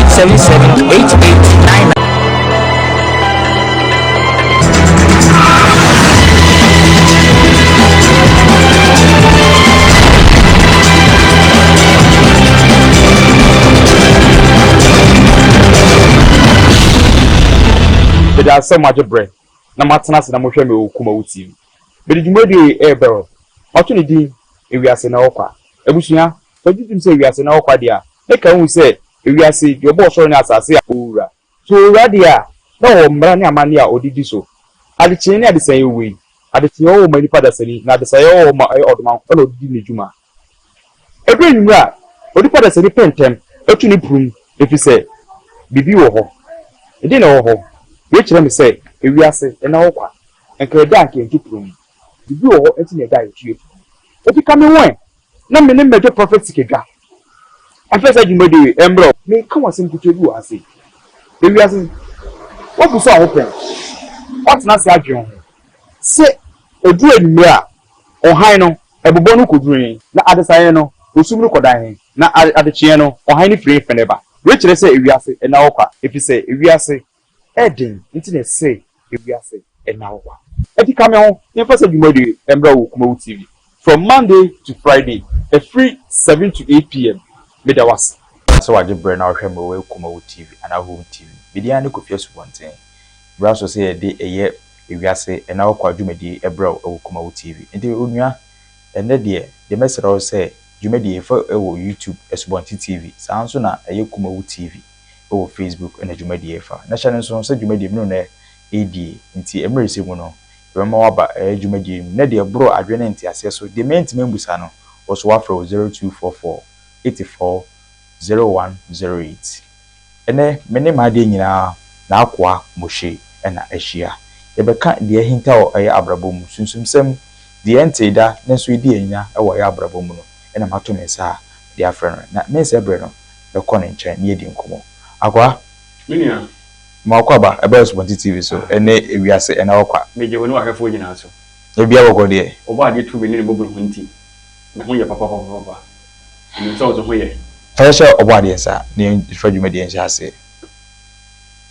0877-8899. There are so much bread. Na matnas na mohwe me KUMAWOOD TV. Be the jumadi ebero. Opportunity ewiase na okwa. Ebusua, ojutum say ewiase na okwa dia. E kan hu say ewiase your boss so na asase owura. So radia na wo mra ne amane a odidi so. Adeche ne adesan ewe. Adeche wo mani pada sani na adesan wo ma odoma na odidi ne juma. Ebe nwura odi pada sani pentem etu ni prum efi say bibi wo ho. Edi na wo ho. Which let me say, if we are saying, and now, and can dank and keep room. The view of anything a guy to you. If you come away, no many major prophets can go. I first said you made the embro, may come and sing to you, I say. If we are saying, what was so open? What's not Sagion? Say, a dread mirror, or Hino, a Bobono could dream, not at the Siano, who soon could die, not at the Chiano, or Hiney free for never. Which let's say, if we are saying, and now, if you say, if we are saying, Edding, internet say, if we are say, and now. Eddie Camel, never said you made the Embro KUMAWOOD TV. From Monday to Friday, a free 7 to 8 p.m. Made was. So I just bring our Hembo KUMAWOOD TV and our home TV. Bidiano could feel one thing. Brasso say a day a year, if we are say, and now quite you made the Ebro KUMAWOOD TV. And the Unia, and the dear, the messenger say, you made the effort over YouTube as one TV. Sounds so now a KUMAWOOD TV. Over Facebook and a Jumedia. National song said you made him known AD into Emery Mono. Remember about a Jumedia, Nadia bro, Adrenanti access. So the main Membusano was Wafro 0244 84 0108. And then many my dinner now qua Moshe and Ashia. Ebeka the hinta or a abrabum, Sunsum, the enteda, Neswidia, or Abrabomuno, and a Matomesa, their friend, not Miss Ebreno, the Conin Chan, Yedin Kumo. Akwa minia makwaba about TV so ene ewiase ena okwa meje wonu ahwefo nyina so ebia woko de oba ade tu be ne bobul hunti na ho ye papa ni so ho ye fasha oba de sa ne fadwuma de nsa ase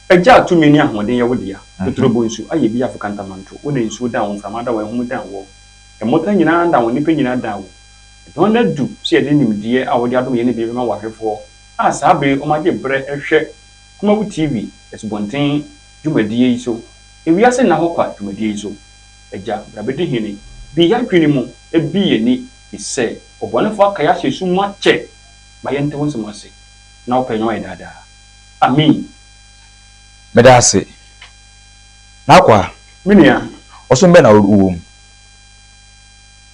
eja tu mini ahoden ye wodia tuturobo nsu aye bia afo kantamanto wona nsu da won fama da wo hu da wo emota nyina da wo nipa nyina da wo don na du se ade nimdie a wodi adom ye ne bi ma wahwefo asabe o ma de bre ehwe KUMAWOOD TV esbonten dwumadie iso ewiase na hokwa dwumadie iso eja brabedi hini bi ya twini mu ebi yeni ise obonefo akaya hyesu ma che bayente won semase na openyo ai dada amen medase nakwa minia oso mbe na uwom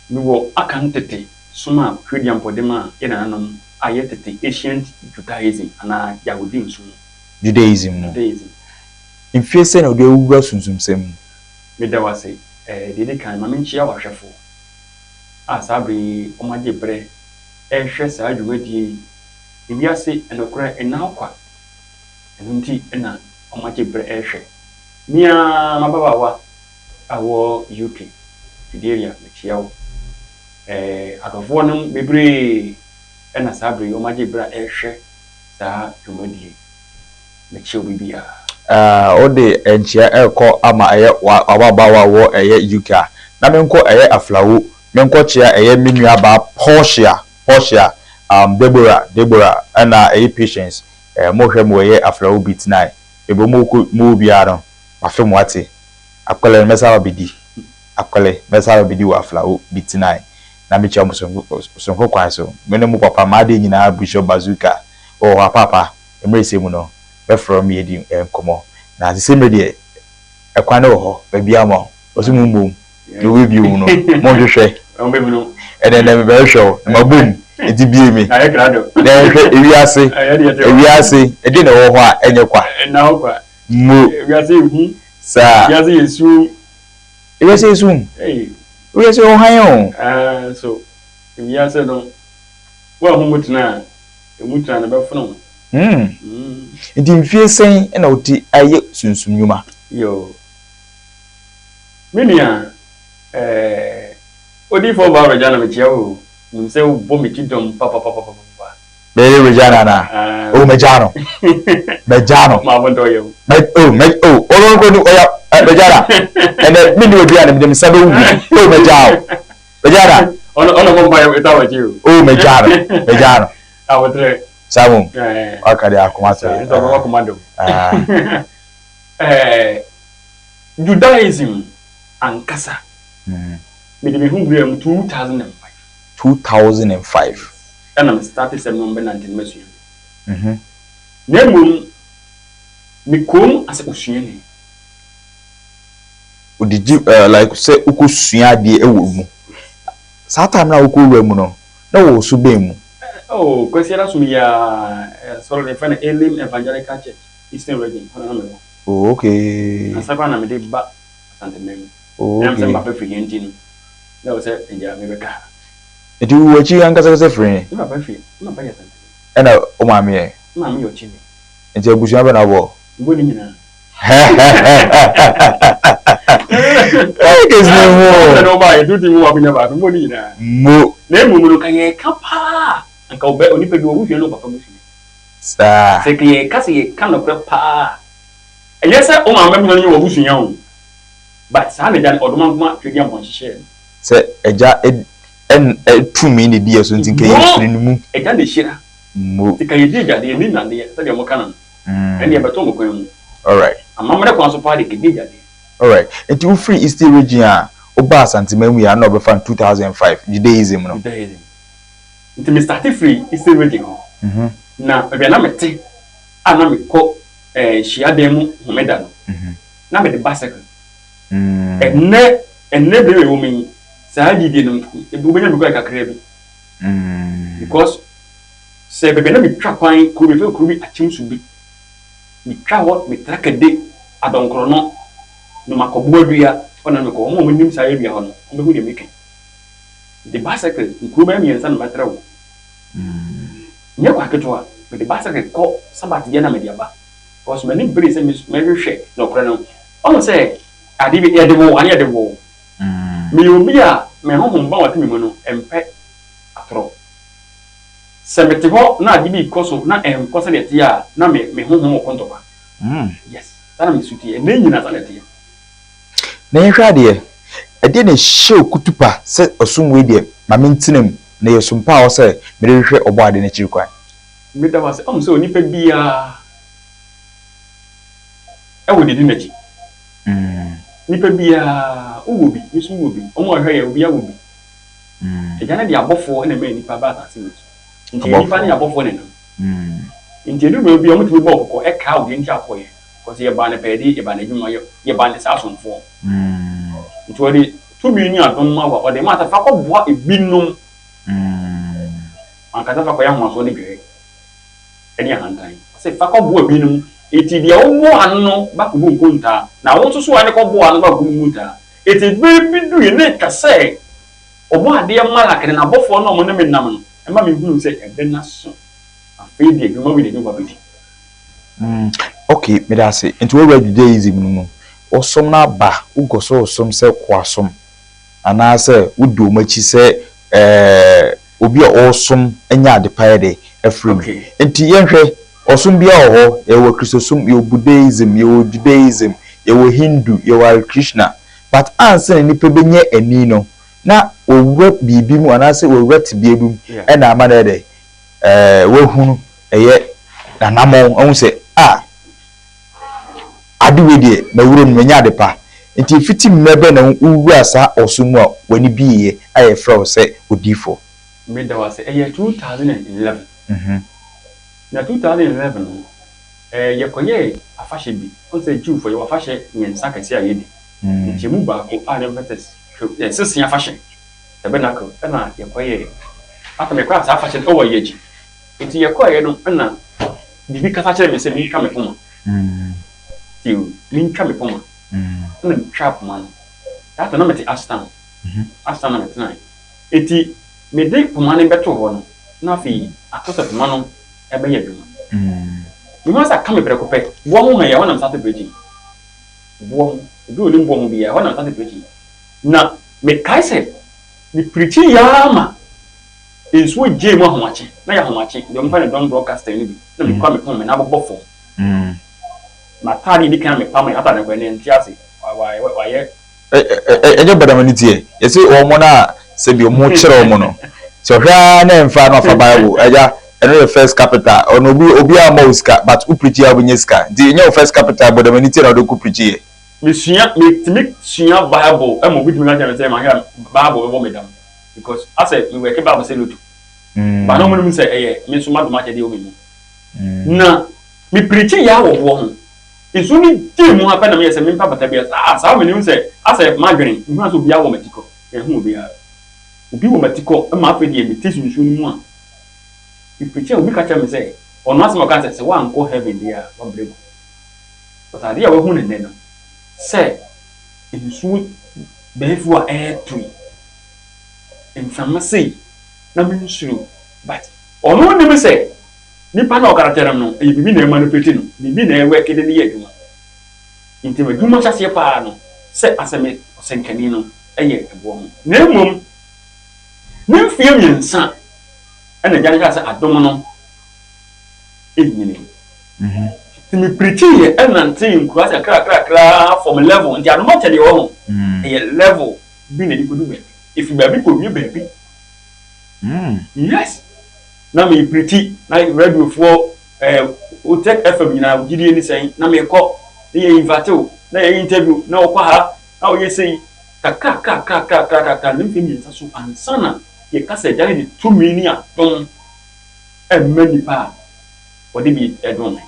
miwo akantete suma hwediampodema yenanom ayetete ancient Judaism ana Yahudi Judaism in face no de uwa sunsum sem medawase dede kan ma menchia wahwefo asabe omaje bre ehwe sa adwumadi ebiase enokora enakwa enunti ena omaje bre ehwe mia mababawa awo UK fidelia mechiawo adofo no bebre ena sabre omaje bra ehwe sa dwumadi mechio bibia ode enchia eko ama eye wababawa wo eye UK na menko eye aflawo menko chia eye minua ba Portia Deborah ana eye patience mohwe mo eye aflawo bitnai ebo mo biaro afem wate akwele mesaba bidi wa aflawo bitnai na mechia mo sonko kwanso menemu papa made nyina Bishop Bazuka o papa emrese mu no from yedi enkomo na the same day ekwane ho babia mo osumumum you will be no mo hwehwe no and then me very sure ma boom enti bie mi aye grado na hwe ewiase edi na wo ho a enyekwa na ho kwa mo ewiase hu sa ewiase yesu ewiase o han o so ewiase no wa hu mutuna emutuna na befono enti mfie sen na oti aye sunsum nyuma yo minia odi fo ba rajana me chiawo nimse bo mi tidom papa Bere Regina na. Oh Mejano. Mejano. Ma won't you. Oh go to Oya Mejana. And then me will be an them sabe oh Mejao. Mejana. On a buy without you. Oh Mejano. Mejano. I would say Samu. Okay, I come out. It's a commando. Judaism and Kasa. Made me hungry 2005. 2005. And I'm started some number 19 machine. Name me come as a ocean. Did you like say ukusuya di ewu? Satan na ukuwe mu no. Na wo so be mu. Oh, consider us me sorry, friend Elim Evangelical Church, Eastern Region. Oh, okay. I said, I'm a big back. Oh, I'm saying, Papa free engine. That was it, and Jamaica. Do what you and Casa free? I'm a perfect. I'm a perfect. And oh, mammy, Mammy, your chin. and your bush have an hour. Good in There's no more. Nobody do the walk in about money. Mo, name will look at Kappa and go back on if you know Papa. Sir, Say, Cassie, kind of papa. And yes, sir, oh, I remember you were wishing young. But Sunday, or the month, you get one share. Say, a jar and 2 minute dear something came in the moon. A candy share. Mo, The Kayadi, the Indian, and the Mocanon. And the Batomo. All right. A mamma council party can be that. All right. And you free East Region, Obas and Timmy, we are not from 2005. Judaism, no. Judaism. It may start free, it's still ready. Now, if you're not a tea, I'm not called she had them medal. Now, the bicycle. And never woman, Sadi didn't, it will be like a crabby. Because, say, the Benami Trapine could be a chance to be. We travel, we track a day at Don Crono, no Macobodia, on a home in Nimsa on the way making. The bicycle, Kubami and San Matro. Never with the bicycle called somebody Yana Mediaba. Because many breeze and Miss Mary Shake, no crono. I say, I did it at the wall, I had the wall. Me will be a my home bound Timono and pet a throw. 74 na dibi koso na koso de tia na me honhom okontoba yes sana me suti e na nyina sana tia na yehwa de e de na show kutupa se osum we de ma mentinem na yesumpa o se me de hwe obo ade na chirikwan me da was se onipa bia e wo de di na chi nipa bia wo bi nisu wo bi omo hwe ya obi ya wo bi e jana de abofo na me nipa ba ta se nti nipa ni abofo ne no nti edu be obi omo ti bo kokko e ka odi nti akoye ko se ye ba ne pedi ye ba ne dwuma ye ba ne sasonfo nti odi to bi ni adom ma wa odi ma ta fa ko boa ebinum an ka ta fa ko ya ho so ne bi e ni ahantan se fa ko boa ebinum eti dia wo anno ba ko bu nkonta na wo so ane ko boa no ba ko mu nta eti be bi du ye ne ka se obo ade mala kene na abofo no mo ne menam no Emma me hunu say e na so afei de adwuma we de adwuma beti okay me da say into we Judaism no osom na ba ugoso osom se kwasom ana say wudo machi say obi a osom anya ade paede efrim enti yenhwe osom bia ho e wo Christosum ye Buddhism ye wo Judaism ye wo Hindu ye wo Krishna but answer ni pe benye ani no na owo bibi mu ana se owo tibiebu e na amana de we hunu eye na namon ohun se ade we de na wuro no nya ade pa nti fiti mmebe na uwu asa osumu a wani biye aye fra se odifo me da was eye 2011 na 2011 ye koye afashe bi on se Jew for ye afashe nyensa kase ayede nti mu ba ko anemphasis sisi afashe ebe na ko na ye koye ata me kwa sa afashe o ye ji nti ye koye no na bibi kasa kire me se mi ka me poma ti mi twa me poma na trap man ata na meti astan na meti na eti me de poma ne beto ho no na fi atoto poma no ebe ye dwuma mi ma sa ka me breko pe bo mo ya wona msate breji bo do ni bo mo bi ya wona msate breji na me kai se ni preaching ya ma is what Jim Homachi. Now you're Homachi. The umpire don't broadcast any. Let me come home and have a buffo. My party became a family after the wedding. Chelsea. Why? Badamanitie. You see, Omona said you much Romono. So, Rana and Fan of a Bible. The first capital. Or no, Obia Moska, but Upritia Winyeska. Do you know first capital, Badamanitie or the Cuprichi? Monsieur, make Sia Bible. I'm with me and say my Bible over me. Because I said, we were about to say, look. But no one say, eh, Miss Madamacha deal with me. Now, me preaching ya of one. It's only 2 more happen to me as a member, but I asked how many say, I said, Margaret, you must be our metico, and who be a metico, a map with the invitation soon one. If preaching will be catch me say, or not more cancer, say, one go heaven there, one brave. But I dear woman and then say, in sweet, therefore, air tree. In pharmacy, no means true, but or no one say. Nipa na okaratere no e bibi na manipulate no bibi na work de ne adwuma intime dwuma chase pa no se aseme osenkani no eye ebo ho na emom ne mfie miensa ana jane ka se adom no enyini timi preach ye enante nkura se kra from level ndi adom chade wo ho eye level bi na dikodu be if you baby ko mi baby yes. Na me pretty na radio for o tech FM na gidi ni sen na me ko na invite o na interview na o kwa ha na o yesi ka nem fi mi nsa so ansana ye ka se jare di 2 million don many pa o de bi edon.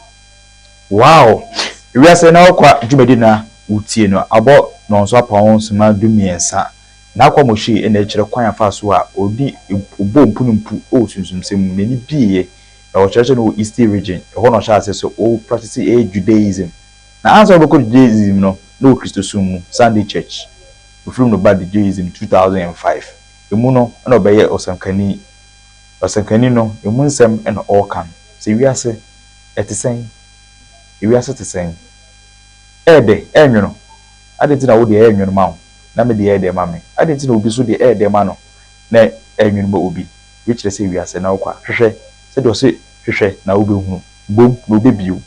Wow, we are saying now kwa jumedi na utie no abo no so apon suma dumiensa na kwa moshi ene kire kwan afa so a odi obo mpunumpu o sunsunsem nani biye na o church no East region ho no sha ase so o practice Judaism na answer boko Judaism no no Christosum Sunday church from no bad Judaism 2005 emu no na obeye osankani no emu nsem na all can se wi ase etisen wi ase tesen ede enwono adeti na wo de enwono ma na me de mame adenti na obi so de ma no na enwunu ba obi which say we ase na okwa hwehwe se do se hwehwe na obehu bom na obebiu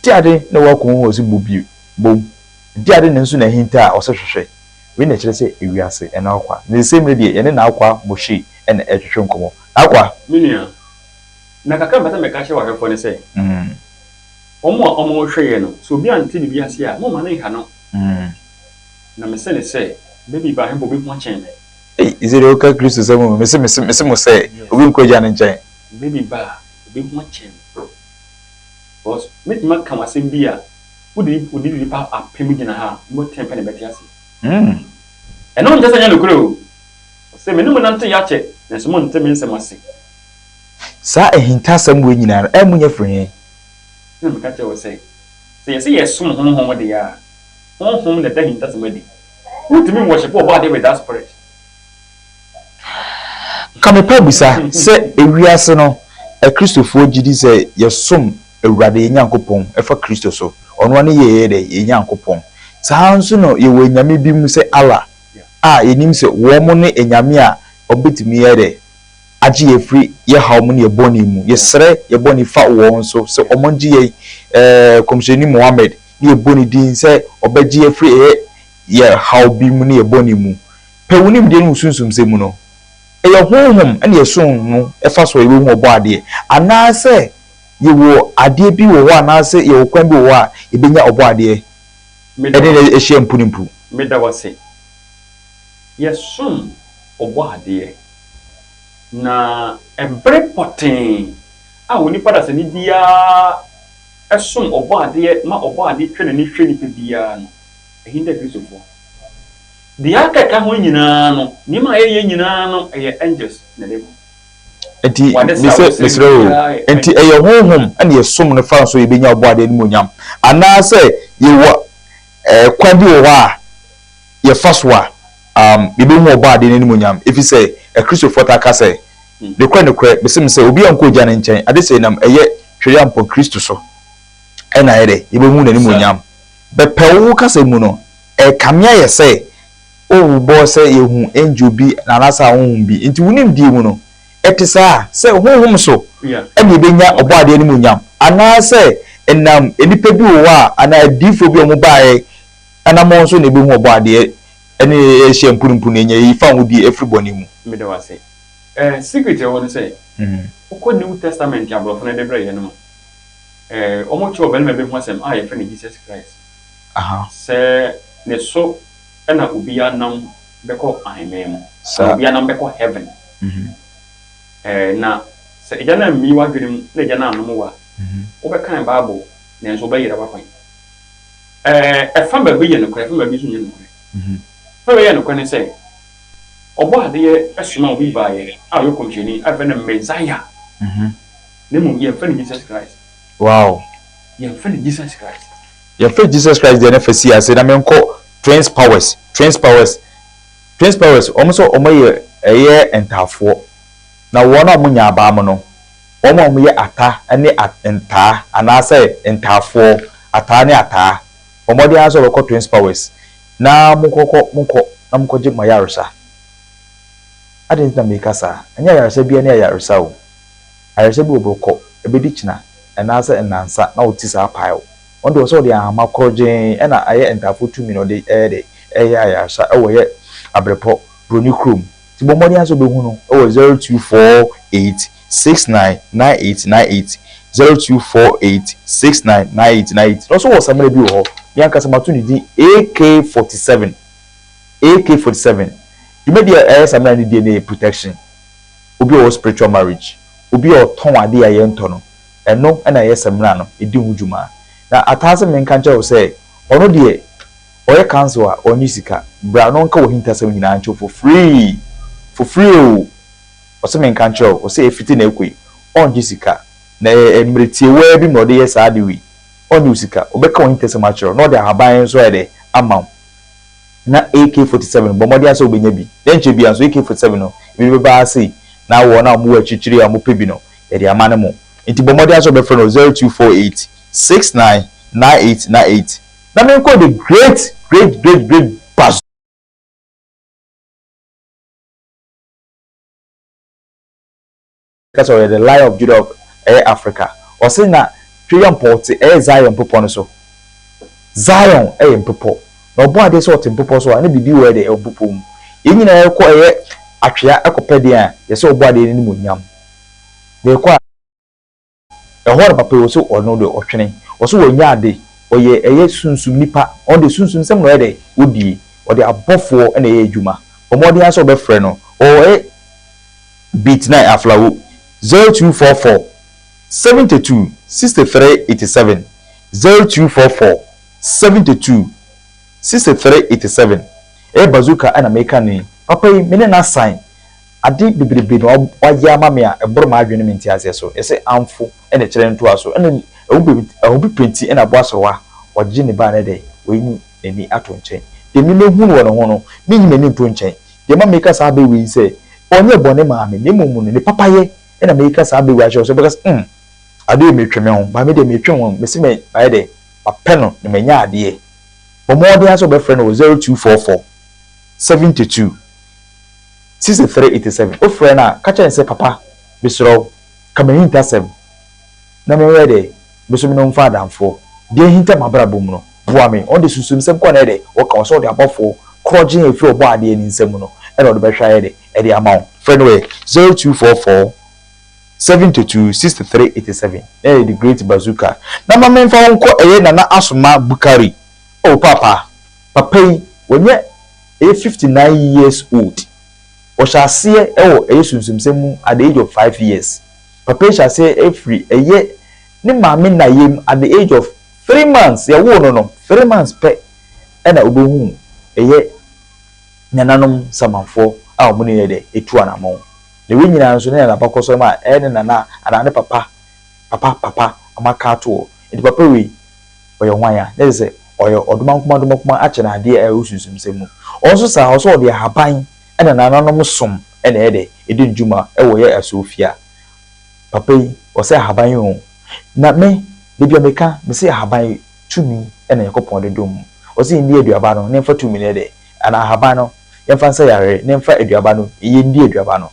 ti ade na wakon ho se bobiu bom di ade ne nso na hinta a ose hwehwe we na kire se ewi ase na okwa na same radio ye na akwa moshi na ehwehwe nkomo akwa minia na kaka bata me ka hye wa hwefo ne se omo hwe ye no so obi anti bi ase a mo ma na iha no na me say baby ba hembo bi ho chen is it okay Christ say me say obi nkoja ne nchen baby ba bi ho chen boss me ma kan asem bi a udi pa apem gina ha mo tempe ne beti ase e no nje sanya lokuro o say me no nante ya che na so mo ntem nsem ase sa ehinta sam we nyina e munya frɛ na me ka che wo say yes sum ho de ya home the day hinta somebody. What do you mean worship body with that spirit? Come pebisa say ewiase no a Christopher gidi say yesom ewrade nyankopon efa Christo so ono ne ye de nyankopon saa nso no ye wo nyame bi mu say Allah yenim say wo mo ne enyame a obetimi ye de agi ye free ye haw mo ne ye boni mu ye sere ye boni fa wo nso so omonji ye komsheni Muhammad ye boni din say obeji ye free ye haw bi mu ne ye boni mu pe wonim de nu sunsum se mu no ye honhom ene ye son mu efa so ye hu obo ade ana se ye wo ade bi wo ana se ye wo kwan bi wo a ye benya obo ade ene ye hye mpunimpu me da wase ye son obo ade na every potin a woni pada se ni dia esom obo ade ma obo ade twene ni hwe ni pe bia no ehinda Christopher dia kaka ho nyina no ni ma ye nyina no eye angels na level enti misro enti eye honhom ane ye som no fa so ye benya obo ade ni monyam ana se ye wo kwa bi wo a ye faso a ye be hu obo ade ni monyam if you say a Christopher taka say de kwa besim say obi anko gya ne nchen ade say nam eye hwere ampo Christo so ena ere ye be hu na ni monyam be pewo ka say mu no kamia ye say o bo say ye hu angel bi na nasa hu bi nti wunim di mu no etisa se honhom so Yeah. ene benya obade ni munyam ana se enam enipa bi wo a ana difo bi omo baaye ana mo so ne be hu obade ene ehye mpunpun enya yi fa wudi everybody mu Me do say secret e won say ko New Testament ya bro fo na de bra ye no omo cho bel me be hu asem a ye fe Jesus Christ aha se ne so na obi anam be ko amen so obi anam be ko heaven na se ejana mi wa dwem na ejana anum wa wo be kan Bible na enso be yira bakwan fa ba bi ye no kra fa ba bi so nye no kra fa ba ye no kra ne se obo ade ye asuma obi ba ye a yo komjeni a fe na Messiah ne mo ye fe Jesus Christ wow ye fe Jesus Christ ye fe Jesus Christ de na fasi ase na menko twins powers omo ye eye entafo na wona munya abaam no omo ye ata ne enta anase entafo ata ne ata omo de aso be twins powers na mukoko je mayarsa adin na me kasa anya yarsa bia ne yarsa o ayarsa bi oboko ebedi kina anase enansa na otisa paio ondo so de amakrojen na aye entafo tumi no de ayarsa ewoye abrepo broni chrome ti bomodi aso be hu no 0248699898 0248699898 no so was amele bi ho yanka samatu ni di AK47 you made the samele ni DNA protection obi o spiritual marriage obi o ton ade ya yento no eno na ye samele no edi hujuma na atase men kan che say ono de oye cancel a onyi sika bra no nka wo hintasem nyina ancho for free o ose men kan che o say efiti na ekoi onji sika na emretie we bi no de yes ade wi onyi sika obeka wo hintasem achro no de haban so ede amount na AK47 bomodi aso obenya bi denche bi anso AK47 no bi ba say na wo na mo achichiri a mo pebi no e de amane mo nti bomodi aso be frɛ no 0248699898 na me call the great pass because of the Lion of Judah of Africa or say na trillion port Zion popo no so Zion popo na obo ade so popo so na bibi we de popo mu enyina e ko atwea ekopede a ye se obo ade ni munyam de ko e hor papa wo so ono de otwene wo so wo nya ade oye eye sunsum nipa on de sunsum sem no ede wodi ode abofo na eye adwuma omodi aso be frɛ no o beat 9 aflawo 0244 72 63 87 0244 72 63 87 bazooka ana meka ni papa yi mene na sign ade bibribi no waye amame a eboro ma adwene menti ase so ese amfo ene kire nto aso ene obi penti ena boasowa wagye ne ba na de oyini eni ato nchen de mi ne hu no ho no mi nyi meni nto nchen de ma meka sa be wi se onye bone ma me ne mumu ne papa ye ena meka sa be wi aso because ade me tweme ho ba me de me twen ho me se me ba de papa no ne menya ade bomode aso be friend 0244 72 6387 o friend na ka chen se papa bisro kamayin tasem na me wede biso mi no mfa adamfo de hinta mabra bom no boa me on de susum sem ko na de o ka so de abofo krojin efi obo ade ni nsem no e no de be hwa ye de amount friend way 0244 72 63 87 the great bazooka na ma me mfa nko eye na asoma bukari oh papa yi wonye 59 years old o sha se ewo eye susum sem at the age of 5 years papa sha se every eye ni maame na yem at the age of 3 months ya wo no 3 months pe na obohu eye nananom samanfo a omo ne de etu anamon le we nyina nso na bakoso ma ne nana anane papa amaka to e papa we oyo hwan na ze oyo oduma ache na ade e osusum semu onso sa oso de haban na nananom som na ede edi njuma e wo ye asofia papa yi o se haban yi o na me de bia meka me se haban tumi na yakopon de dom o se ndi aduaba no ne mfa tumi ne de ana haban no yemfa nsa yare ne mfa aduaba no ye ndi aduaba no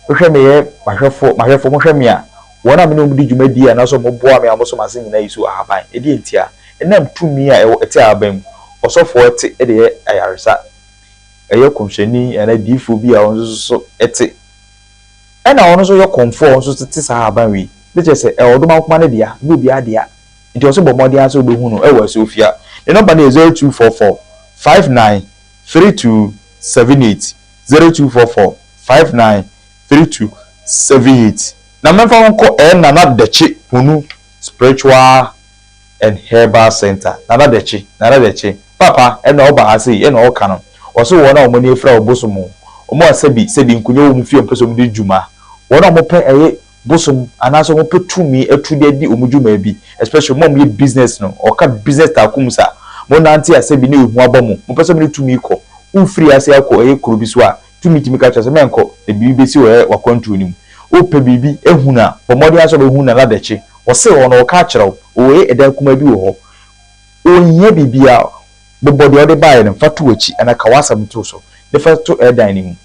hwehwe me ye mahwefo mo hwe me a wona me no mu di dwumadi a na so mo boa me amoso mase nyina yisu ahaban edi entia enam tumi a ete aban osofo ete ede ye ayaresa eye komhwani ana difo bi a onso so ete ena ono so ye komfo onso tete sa ahaban wi de je se odoma nkoma ne dia bi obi adia nti oso bo modi aso be hu no ewa sofia the number is 0244 593278 0244 593278 na memfa wonko na dechi hunu spiritual and herbal center na dechi papa na oba ase na oka no oso wona omoni efra obosomo omo asabi sebi nkunye wo mfie mpeso mde djuma wona mo pe eye bosom anaso mo pe tumi atude di omudjuma bi especially mo ye business no oka business ta kumsa mo nanti asabi ne ehu abomo mo peso mde tumi ko ufri ase akọ eye kuro bi so a tumi ka chase menko e bibi besi wa control nim o pe bibi ehuna bomodi aso be huna na dechi wo se wo no ka kyerɛw o ye edan kuma bi wo ho o nye bibi a bobodi ode bae ne fatu achi ana kawasam to so de fatu edan ni mu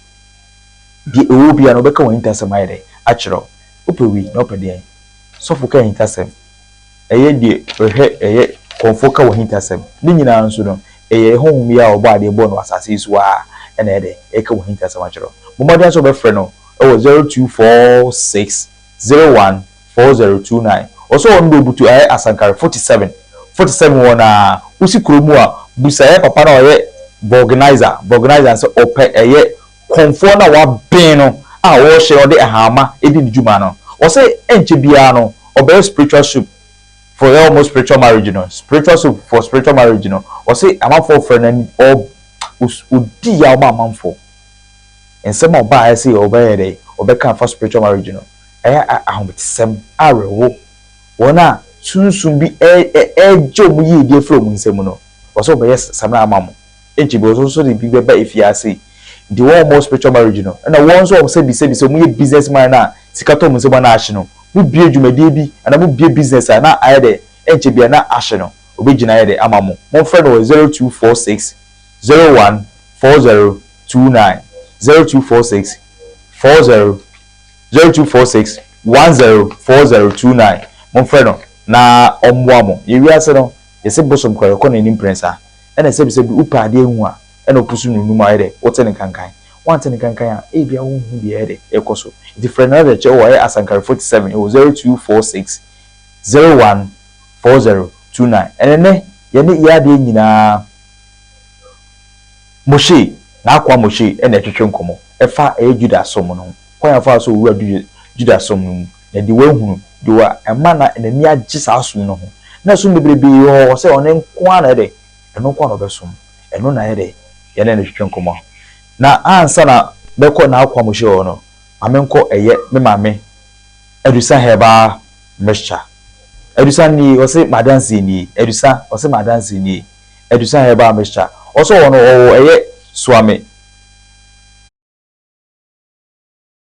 bi o bi ano be ka won tasem ayede a kyerɛw o pe wi no pe de so fu ka hintasem eye de hwehwe eye konfo ka won tasem ni nyina nso no eye honhum ya obo ade bo no asase isu a ena ede e ka won hintasem a kyerɛw bomodi aso be frɛ no 0246014029 also on do butu aye asankare 47 wona usi kromu a busaye papa na oye organizer so ope eye konfo na wa ben no a wo hye ode ahama edi njuma no o say enche bia no obe spiritual soup for almost spiritual marriage no spiritual soup for spiritual marriage no o say amafo friend o udi ya ma amafo ensem oba I say obeyede obeka for spiritual marriage no ahometisem arewo wona sunsun bi jom yi die from nsem no so obeye samra amamo enchi bi so de bi beba efiase the one more spiritual marriage no na won so say bi mu ye businessman na sikato mu se na ahye no mu bie dwumade bi ana mu bie business na ayede enchi bi na ahye no obegina ayede amamo mon friend no 0246 014029 0246 104029 mon frère no na omwamo yewi ase no yese bosom kwere ko na nim prensa ena se bi upade hu a ena opusu nunu ma yede wote kankan wante ne kankan a e bia wo hu bi yede ekoso the friend na che wo ye asankare 47 0246 014029 enene ye ne iyade nyina moshi na akwa moshi ena etwetwe nkomo efa juda som no kwanya fa so wura juda som no na di wahunu di wa ema na enani agye sa som no ho na so bebrebe ho se one nko na de eno nko na obesom eno na de ye na etwetwe nkomo na ansa na beko na akwa moshi ho no amenko eye me mame edusa heba mesha edusa ni o se madansi ni edusa o se madansi ni edusa heba mesha o so ono o eye swame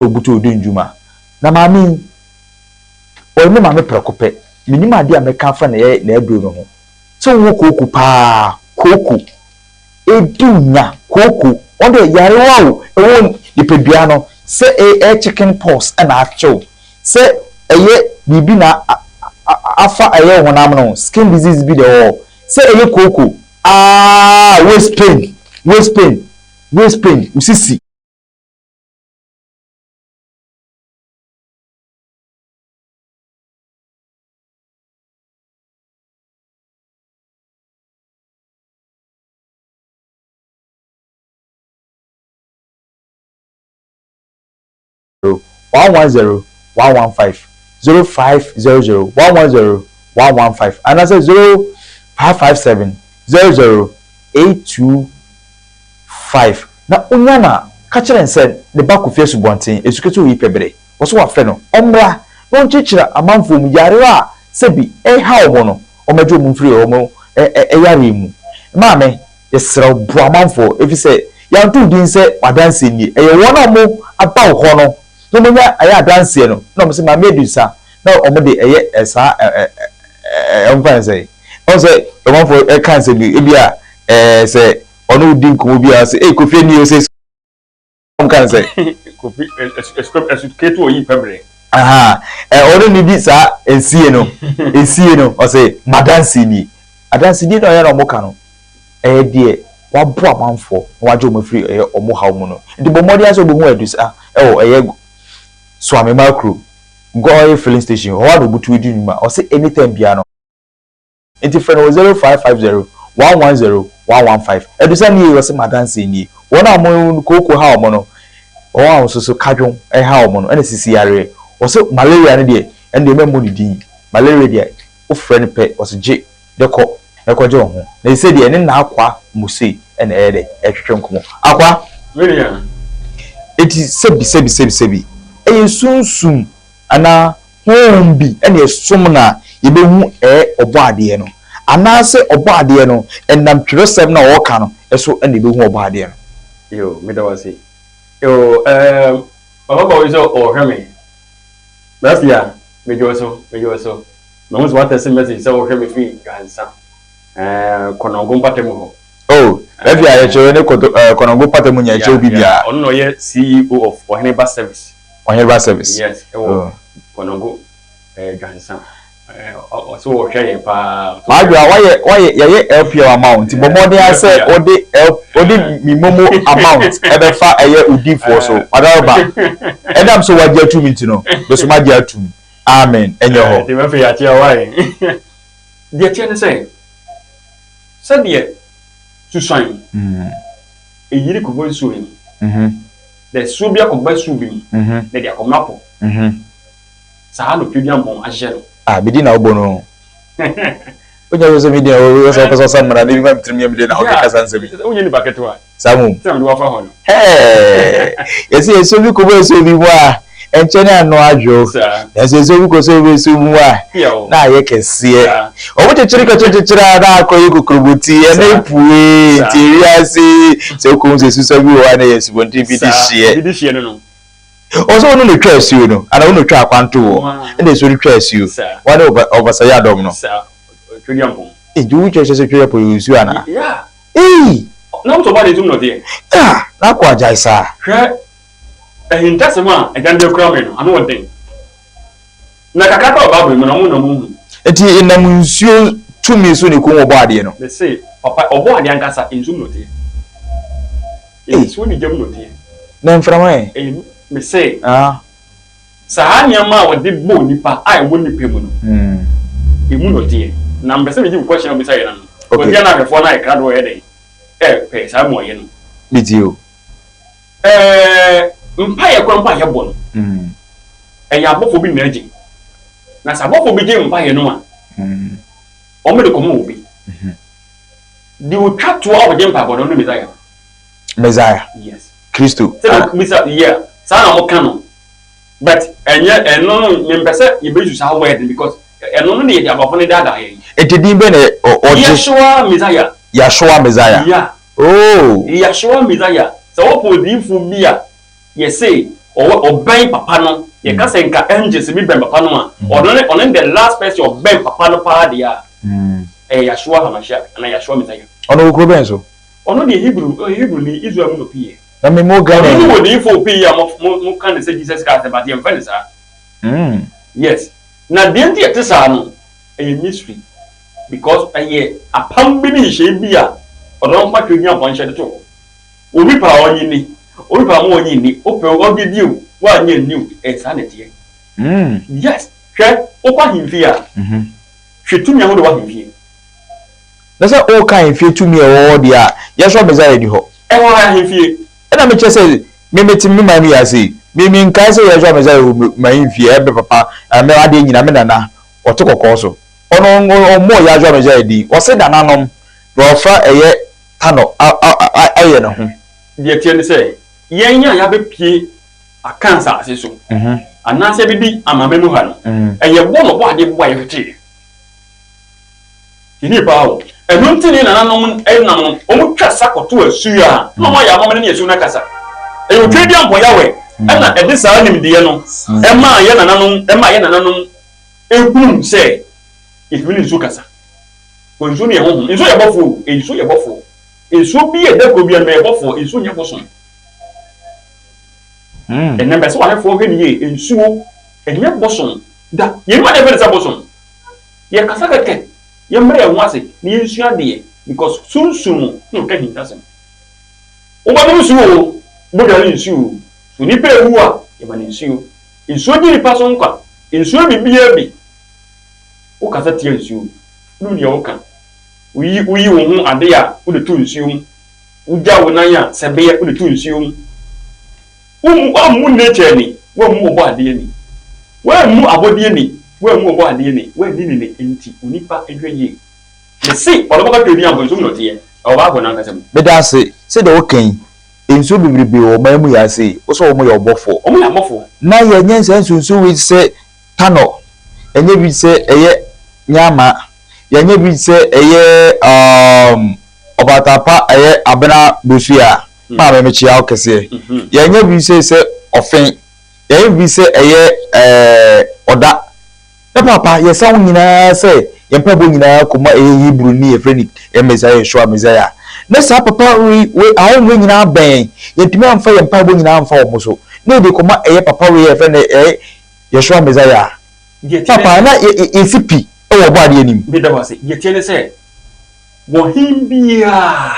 obuto odunjuma na mami o me mami prekope minima ade ameka fa na eduro no ho so wo koku pa koku edunya koku onde yare wawo ewo ipedua no se chicken pox na acho se eye bibi na afa eye honam no skin disease bi de ho se eye koku waist pain usisi 110 115 0500 110 115 and I say 0557 00825 na unyana kachere nse the back of face bontin esuketo yi pebre wo so wa fe no omra won chichira amanfo mu yare a sebi ha omo no omajo mu mfiri omo yare mu maame yesra bu amanfo efi se yantu din se wadanse ni wona mo aba ho no no munya aya danse no no mo se maame edusa na omo de esa emfa say o say amanfo kan se bi ebia se ono din ko bi a se Kofi ni o se can say. Kofi escape to yi pebre. Aha. Ono ni bi sa ensie no. Ensie no. O say madansi ni. Adansi ni no ya no mo ka no. Die wa bo amanfo wa je o mafiri omo haw mu no. Ndi bomodi aso bo hu adusa. Swami Macro. Go filling station. Ho no butu di numa. O say anytime bia no. Enti friend 0550 110 115. Edusa ni o say madansi ni. Wona mo koko haw mo no. O wa so kadwon haw mo no. Ene sisi yare. O say malaria ne de ende memmo ni din. Malaria de o friend pe o say je deko ekoje ho. Na ise de ene na akwa musi ene ede etwetwe nkomo. Akwa William. Eti sebi. Sunsun ana hombi ene som na yebehu obo ade no. Ana se obo ade no enam twerosem na wo ka no eso ene behu obo ade no. Yo, me da wasi. Yo, baba boy so o hweme. That's ya. Me jo so. No one's want to send message so hweme fi gansa. Konongo patemu ho. Oh, if you are a ne konongo patemu nya che bibia. Ono no ye CEO of Oheneba Service. Oheneba Service. Yes. Konongo gansa. So o hwe pa. Madwa why ye help your amount. Bomode say odi mimomo amount ebe fa eye udi for so. Adaba. Edam so wagia 2 minutes no. Be so magia 2. Amen. Enye ho. Ti me fe ya tia why. Dia tia ne say. Said ye susan. Eyiri ko bo so yin. The subia ko ba su bi. Na dia ko mapo. Sa no pedi ambon agye no. Bidi na obo no. Onya so media o so person sam na ni ma bitrim yam de na o ka sanse bi. Onya ni bucket wa. Samu. Sam do wa fa ho no. Yesi so bi ko bo so bi wa. Enche na no adwo. Yesi so bi ko so bi so mu wa. Na ye kese. O bo chiri ka na akoyi kukroboti e na epue tiri ase se ko se so bi wa na yesi bonti bi di hie. Bi di hie no. Also no trust you no. Ana no twa kwanto wo. E dey so trust you. One over say adom no. Sir. Twedi ampon. Do you just say twedi ampon you ana? Yeah. Na mo to ba dey tum no dey. Na kwa jai sa. Hwe hintasema egande kura me no ano wodin. Na kakata oba mu na mu. Eti enam nsuo tumi so ne ko obo ade no. They say papa obo ade ankasa enzum no dey. So ni jam no dey. Na mframa me say sa nyama wo de bo nipa ai wo nipa mu no emu no dey na mbese me give question be say na no dia na before na e kra do e dey pe sa mo ye no video mpa ye kwa mpa ye bo no ya bofo bi na agi na sa bofo bi je mpa ye no a o me de komo obi di o twa to a wo je mpa bo no Messiah yes Christo Messiah yeah sana mo kano but eno no nyempese ye be use how word because eno no dey abafo ne dada ye etedin be ne Yeshua Messiah yeah oh Yeshua Messiah so opo dinfu bia ye say oben papa no ye ka say nka angels bi ben papa no a ono the last person oben papa no pa dia Yeshua HaMashiach na Yeshua Messiah ono ko ben so ono the Hebrew ni Israel no pie na me mo ga no wo dey for pie ya mo kan say Jesus Christ but ye mfa sa yes na the end it sa no a mystery because aye apam bi ni hye bi a ono mpa twenya apon hye de to obi pa onyi ni obi pa mo onyi ni o pe o bi di o wa nya new e sa na tie yes hwe o kwa himfi a hwe tumi ho de wa himfi na say o kan himfi tumi e wo de a Yeshua Messiah di ho e wo ha himfi na me chese me metim me mami ase me nka se Yeshua Messiah ma himfi e be papa me ade nyina me nana o to kokko so ono mo Yeshua Messiah di o se dananom do fa eye tano aye no ho de tie ne say yenya ya be pie akansa ase so anase bi di amame mu ha no eye bo no bo ade bo aye hwete ini pa o enu ntini nananom enam o mu twa sakoto asu a no mo ya amame ne asu na kasa e o twedi ampo yawe na e de sa nim de no e ma ye nananom ehun se ehun nsu kasa ko nsu ne ho nsu ye bofo ensu bi e da ko bi na e bofo ensu nya boso And number so I for hwe en suo enye boson da ye ma dey say boson ye kasaka ke ye mre ho ase na ye nsua de because sunsun no ka hintasem o ba no suo mo da nsuo so ni pe wu a ye ba nsuo nsuo di pa so nkwa nsuo bibia bi o kasa tie nsuo nu ne o ka uyi wo hu ade a wo de tu nsuo mu uja wo nan a sebe ye wo de tu nsuo mu mu nature ni wo mu obo ade ni wo mu abode ni wo mu obo ade ni wo ni ni enti onipa ehwe ye me si olo baka tedi am so no tie o ba go nan kasem me da se de o kan enso bibribe o ma mu ya se o so o mu ya obofo o mu ya mofo na ye nyense nso wi se tano enye bi se eye nyama yenye bi se eye obatapa eye abena bosua ma me mechi ya okese yenye bi se ofen yenye bi se eye oda na papa ye sa nyina se ye pabo nyina kuma eye Hebrew ni efreni e Messiah show Messiah na sa papa we awon we nyina ben ye timi amfa ye pabo nyina amfa omoso na de kuma eye papa we efreni Yeshua Messiah papa na esipi e wo ba de anim be da wase ye tiene se wo himbia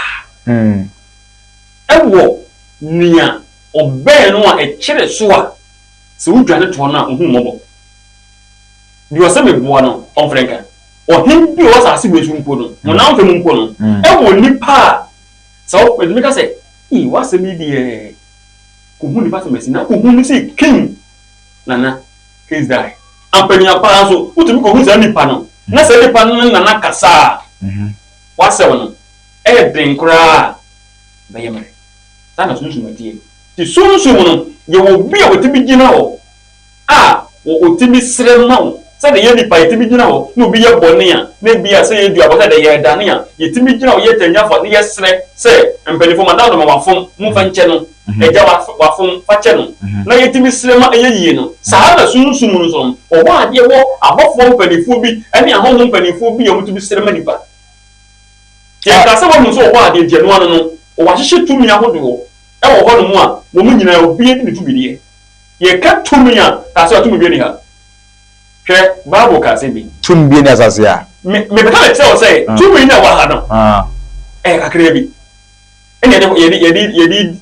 ewo nia obe no a ekire so a se wudwane to na ohu mobo bi o se meboa no on frenka o himbi o sa se besu mpo no mo na mfe mpo no ewo nipa so o me ka se I wase mi die ko hu nipa se mesi na ko hu ni se king nana case die ampani apa so utumi ko hu se nipa no na se nipa no nana kasa wase wono den kura ba yemre sana sunsu matie ti sunsu no ye wo bi a wotimi gina ho wo otimi srema wo se de ye nipa yetimi gina ho no bi ye bone a na bi a se ye du abota de ye dane a yetimi gina ho ye tanya fo ne ye sre se empanifo madado ma wafom mu fa nche no eja wafom fa che no na yetimi srema eye yie no saa na sunsu mu so o wa ade wo abofo mpanifo bi ene ahomo mpanifo bi ye mutumi srema nipa ya ka se wo mu so o wa ade je no ano no o wa hihye tumi ahodo e wo ho no mu a wo mu nyina obi ni tumi die ye ka tumi a ka se tumi bi ni ha hwe bible ka se bi tumi bi ni asase ya me be ka le tell say tumi na wa ha no ka kire bi ene ye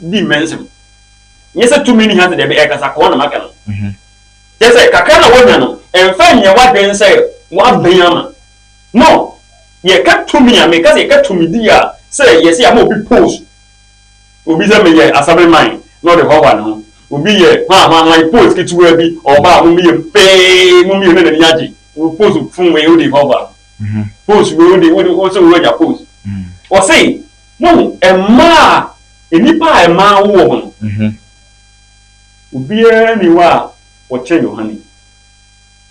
di mensem ye se tumi ni ha de be ka sa ko na maka no ye se ka ka na wo nya no emfa nya wa den say wa ben ama no ye ka tumi a me ka se ka tumi di a say yes ya mo bi post obi se me ye assembly mind no the power no obi ye ha post kituwa bi oba mo mi ye pe mo mi ne na yaji post fun we o the power post we o the so we ya post o say mo emma enipa emma wo no obi ni wa o che Yohane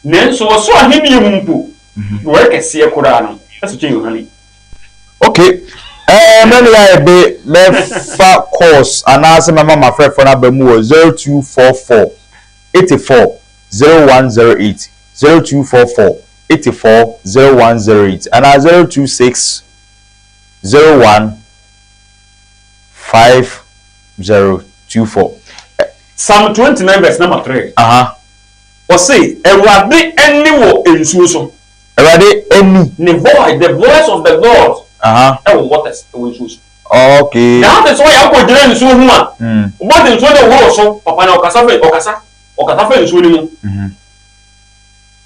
nenso o so ahemi mumpo no we kese e kura no eso che Yohane okay many I be lefa course and ask my mama friend for number 0244 84 0108 0244 84 0108 and 026 01 5024 Psalm 29 verse number 3 o say Ewurade eni wo ensuo so Ewurade eni the voice of the Lord what is okay now that's why I go dire nso hu a what nso de wo so papa na okasa fe nso ni mu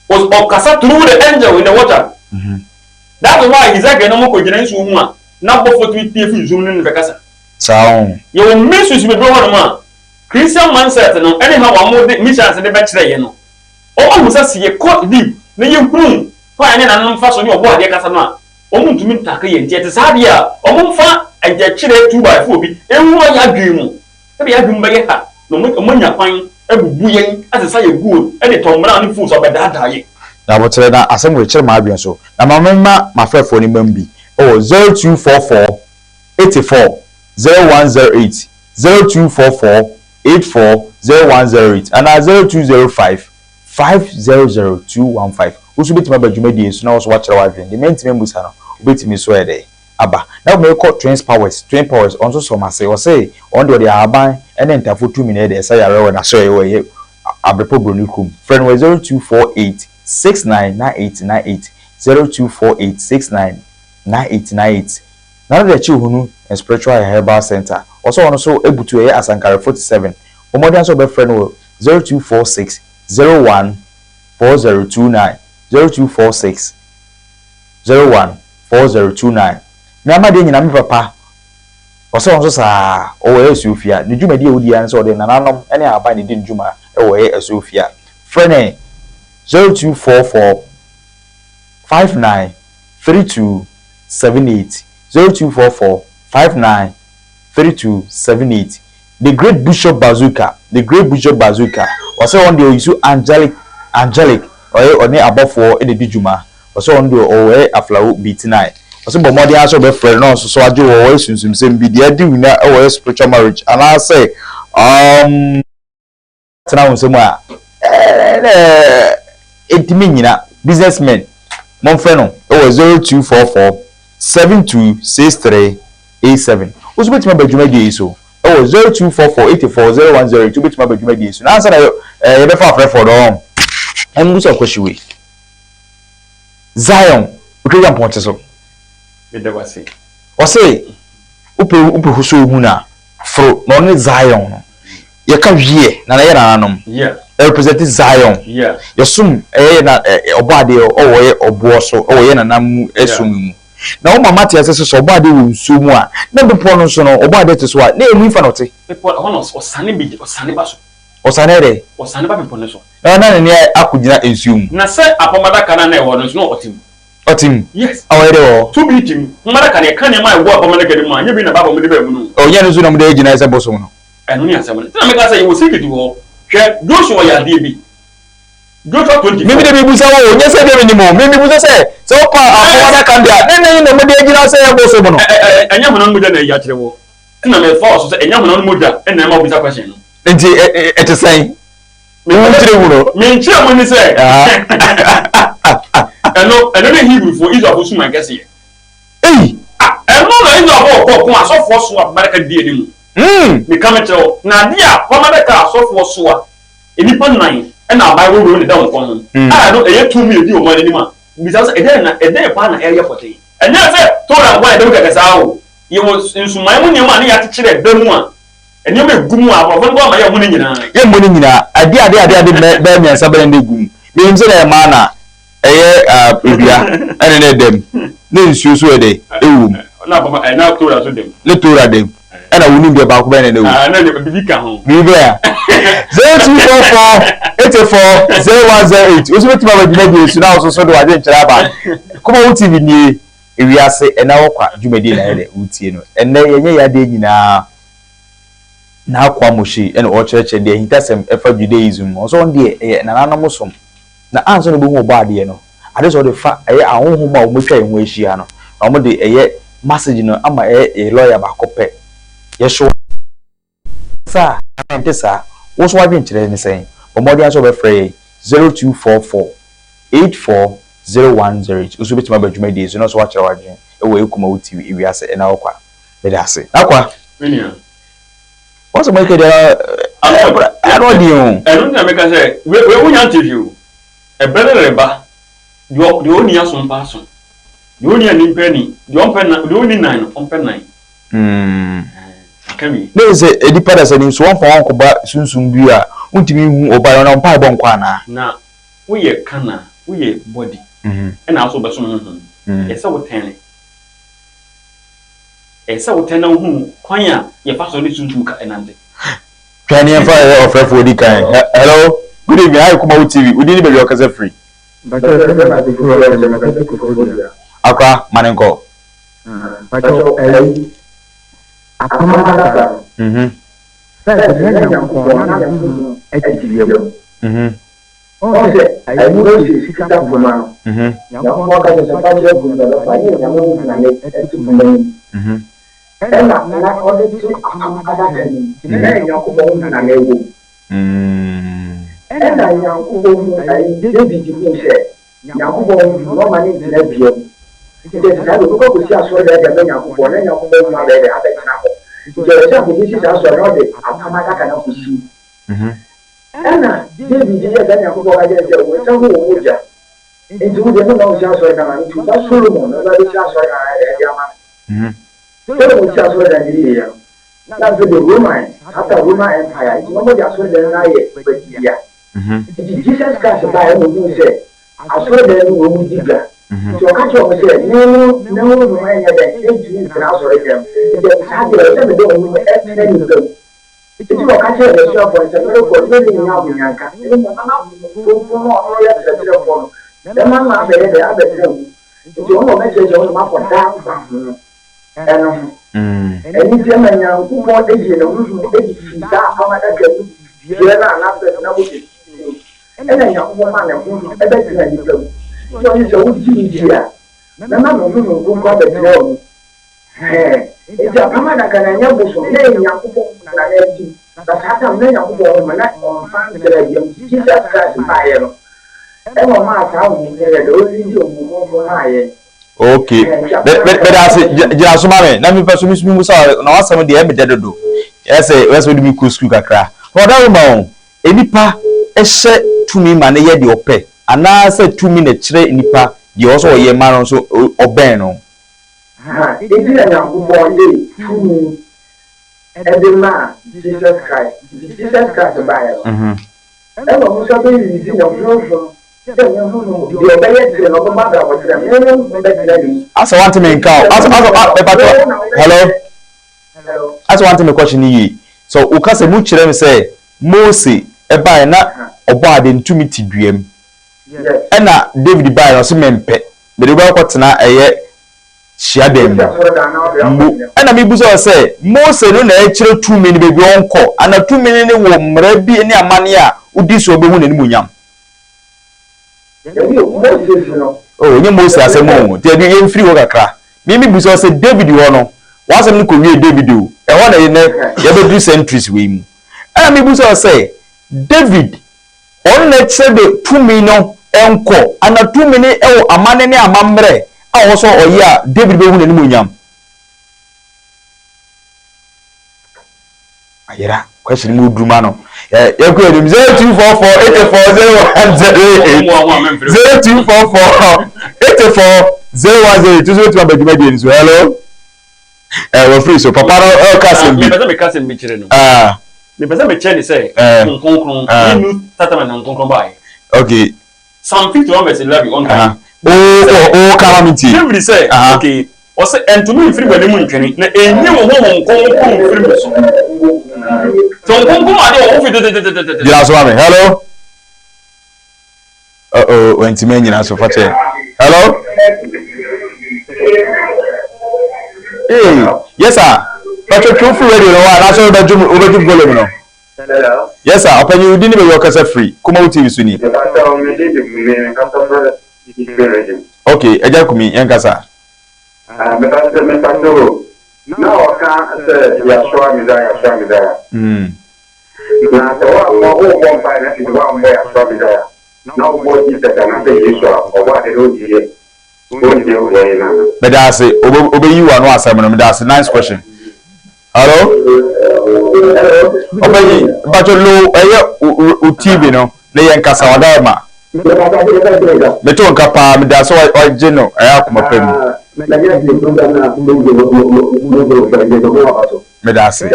was okasa through the angel in the water that's why Isaac no mo ko dire nso hu a na bofo to tie fi nso ni bekasa sound you miss you be one man Christian mindset no anyhow wa mo de missions de be kire ye no o mo sa sie caught deep na ye hunu fa ene na no fa so ni obo ade kasa no a omuntumi ntaka ye ntie te saade a omumfa agakire 2x4 bi ewu ya dwemu ebe ya dwemu be ha no omunya kwan ebubu yen asesa ye good e de tomra ni fu so be dada ye na botere na asem we kire ma adwen so na mamma mafrefo ni mambi 0244 84 0108 0244 84 0108 and 0205 500215 usu betima badwumadi so na wo so wa kire wa adwen de mentime mbusa no betimi so ede aba na me call twin powers on so so ma say o say on the aban and then tafo 2 minutes say yare na so ye abrepo bronikum friend was 0248 699898 0248 699898 now the chi hunu spiritual herbal center also on so ebutu e asankare 47 omodian so be friend 0246 014029 0246 014029 na ma de nyina me papa also on so sa o we Sofia ni djuma de odi an so de nananom ene aba ni de djuma e we Sofia friend 0244 59 3278 0244 59 3278 the great bishop bazooka also on the issue angelic or ne abofo e de djuma also on the o we aflawo beat9 also bo modi aso be friend no so ajo wo sunsum sem bi de adi wina e wo spiritual marriage and I say tena unsem a etimi nyina businessmen mon friend no e wo 0244 726387 also betima badwuma die so e wo 0244 840102 betima badwuma die so na answer na ye be fa for do em gusa kwashiwe Zion ukija mponte so Medawase. Ose upe huso huna fro no ne Zion no. Ye ka wie na ye nananom. Yeah. Represent Zion. Yeah. Yesum na obade o ye obo so o ye nanam esum mu. Na o mama te asese so obade wo nsu mu a na bepo no so no obade te so a na emu fa no te. Bepo hono osane ba so. Osane de. Osane ba bepo no so. Na ne akugina ensu mu. Na se apomada kana na e wo no so no otim. Otim. Yes. Awere o. To be team. Mmada ka ne ka ne ma ewo apomada ka ne ma nya bi na baba mo de ba mu no. O nya no so na mo de gina ese boso no. Enu ni asem no. Na me ka say you secret wo. Hwe Joshua ya de bi. Joshua 20. Mimi de bi busa wo nya se de ni mo. Mimi busa se opa apomada ka ndia. Ne na mo de gina se boso mo no. Enya mo na mo de na ya kire wo. Na me fa so se enya mo na mo da na ma busa question no. Nti etesan. Me ntire wo no. Me ntire mo ni se. Eno ne Hebrew for Israel for suma kese. Eh. Eno na Israel for ko asofo so America die ni mu. Me kametro na dia America asofo so a enipa nan e na Bible ro ne da won kon. No eye tu mi edi o mo ani ma. Bisa se ede pa na area fote. Enya se to na gwa ede ka sa o. Ye wo nsumai mu nyema ne ya tikire da mu a. Enye me gumu a profo ngo ma ye mu ne nyina. Ye mu ne nyina. Ade be me nsa be ne gumu. Me nse na e ma na ebia ene ne dem ne nsuo so ede ewum na baba na tora so dem le tora dem ena woni bia ba ko be ne ewum na ne bibi ka ho bibi a 0244840108 oso betima ba djumadi esu na oso so do ade nkyira ba KUMAWOOD TV ni ewiase ena wokwa djumadi na ele utie no enne yenye ya de nyina na akwa moshi ena o chereche de hintasem efa judaism oso ndie na nanom som na anso no bu oba ade no ade so de fa ahonhom a o motwa ehun ehia no na o de message no ama lawyer ba kope ye so sa antesa wo so wadwen kire ni sen omodi anso be free 0244 840108 uso betima ba djuma dey so no so wa kire wadwen e wo KUMAWOOD TV ewiase e na okwa be da se akwa enia what's my kid I don't know na me ka say we wunya interview e bele ba the only asom person the only nimpeni the only nine on pen nine kami no say edipa da say so one for one ko ba sunsun bi a untimi hu oba na mpa bo nkwa na we ye kana we ye body e na so be so hu e say wo ten hu kwan a ye fa so ni sunsun ka enante twani en fa ofrefo di kan hello good evening hi KUMAWOOD TV we didn't be your case free Akwa manenko pacho akamada sasa nenya mkoona etidiyo okay ayo sika kuma nyakwa ka sabaje gunda fanye nyamu na etidiyo na ode tu akamada nenya kuma na lewo ena yankubo David Jimse yankubo no mani na bio ite na do ko si aso le ga yankubo na yankubo ma be de ata na ko There is a position that's already a Kamada can also see. Anna, David, yes, and Yakuba, I guess, with some wood. Into the no chance right now, into that Solomon, another chance right now, Solomon chance right here. That's the Roman, after Roman Empire, it's nobody as well than I, but yeah. Jesus Christ, by who say, as well than who did that. So I can't say, no, Roman, they translate them. They had the don't anything. If you are catching the shop for a living now in Yanka, the man has the other thing. If you want to message on my for that, and if you're a young who want to get that, how much I can do, and then young woman who everything you so it's a wood here. The man who got the throne. It's a Kamada can I never so many young people that had a many of them on France, Jesus Christ, fire. Okay. But I say, Jasmine, let me pursue Miss Musa. Now, some of the evidence do. Yes, let's do me cool school. Cry. For that woman, Enipa, a set to me, man, yet the ope. And I said 2 minutes, Nipa, you also a man also obeno. It is a young boy, 2 minutes. Every man, Jesus Christ, the Bible. And I'm so busy, you know. As I want to make hello. As I want to make question ye. So ukase mu chire me say Mose e buy na obo in 2 minutes duam. Yes. E na David buy no so mempe. Me de go kwotena eye hia dem. E na me bu so say Mose no na e chire 2 minutes be bi onko. Ana 2 minutes ne wo mra bi ne amane a udi so obehu ne munyam. Oh, you Moses as a moon. They be free work cra. Maybe because say David wono. Once I'm go we David do. E wanna you be do centuries we mu. And maybe so say David on let say the 2 million enko and 2 million e o amane ne amamre a wo so oya David be hu ne munyam. Ayira question mu duma no. You could 0244 0244 hello. We're free so papa no cousin me pesa me cousin me chire no. Me pesa me chire say konkon inu tatama na konkon bai. Okay. Psalm 51 verse 11 on time. Oh calamity. David say okay. O say entumi free bani mu ntwene na enye wo konkon free so. So hello. When to me so far. Hello. Hey, yes sir. Patrick, you feel ready? No, I saw that you volume no. Hello. Yes sir. Open you didn't even work as a free. KUMAWOOD TV suni. Okay, eja kumi yankasa. No, I can't say Yashua Midaya. Now, the one finance is one way Yashua Midaya. Now, what is the Canada Yeshua or what they don't hear? But that's it. Obey you and one Simon. That's a nice question. Hello? Obey, but you know, TV, no, they ain't Casawadama. Meton Capa, that's why I general. I have my pen. Medasi.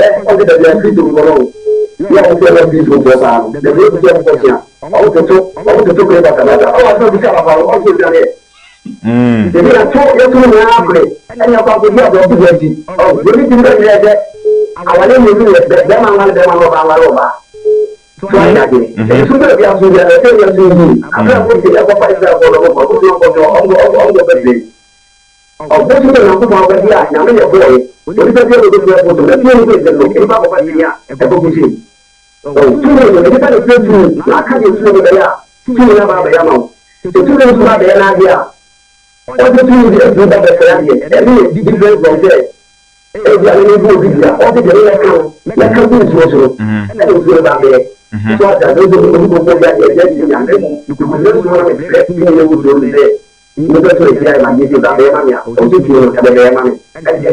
no to ya ma ji da be ma ya o ti ti o ka be ma ni e